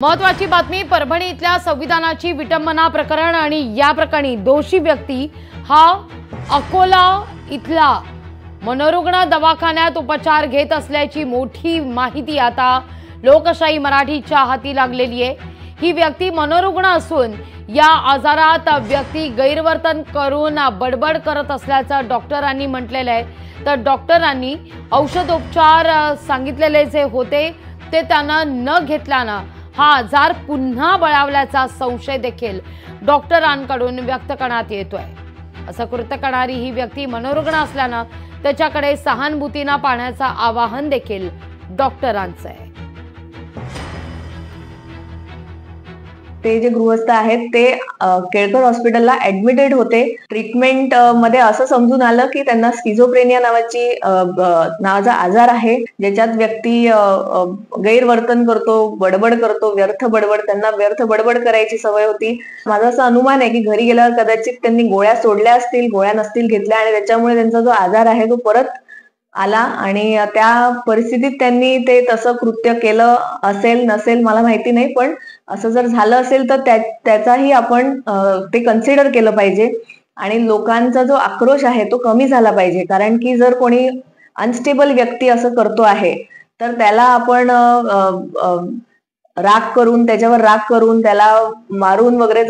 महत्वाची बातमी परभणी इथल्या संविधानाची विटंबना प्रकरण आणि या प्रकरणी दोषी व्यक्ती हा अकोला इथला मनोरुग्ण दवाखान्यात उपचार घेत असल्याची मोठी माहिती आता लोकशाही मराठीच्या हाती लागलेली आहे। ही व्यक्ती मनोरुग्ण असून या आजारात व्यक्ती गैरवर्तन करून बडबड करत असल्याचं डॉक्टरांनी म्हटलेलं आहे। तर डॉक्टरांनी औषधोपचार सांगितलेले जे होते ते त्यांना न घेतल्यानं हा आजार पुन्हा बळावल्याचा संशय देखील डॉक्टरांकडून व्यक्त करण्यात येतोय। असं कृत्य करणारी ही व्यक्ती मनोरुग्ण असल्यानं त्याच्याकडे सहानुभूतीने पाहण्याचं आवाहन देखील डॉक्टरांचं आहे। ते जे गृहस्थ आहेत ते केळकर हॉस्पिटलला ऍडमिटेड होते। ट्रीटमेंट मध्ये असं समजून आलं की त्यांना स्किझोफ्रेनिया नावाचा आजार आहे, ज्याच्यात व्यक्ती गैरवर्तन करतो, बडबड करतो, व्यर्थ बडबड, त्यांना व्यर्थ बडबड करायची सवय होती। माझा असा अनुमान आहे की घरी गेल्यावर कदाचित त्यांनी गोळ्या सोडल्या असतील, गोळ्या नसतील घेतल्या आणि त्याच्यामुळे त्यांचा जो आजार आहे तो परत आला आणि त्या परिस्थितीत त्यांनी ते तसं कृत्य केलं असेल नसेल मला माहिती नाही, पण असं जर झालं असेल तर त्याचाही आपण ते कन्सिडर केलं पाहिजे आणि लोकांचा जो आक्रोश आहे तो कमी झाला पाहिजे। कारण की जर कोणी अनस्टेबल व्यक्ती असं करतो आहे तर त्याला आपण त्याच्यावर राग करून त्याला मारून वगैरे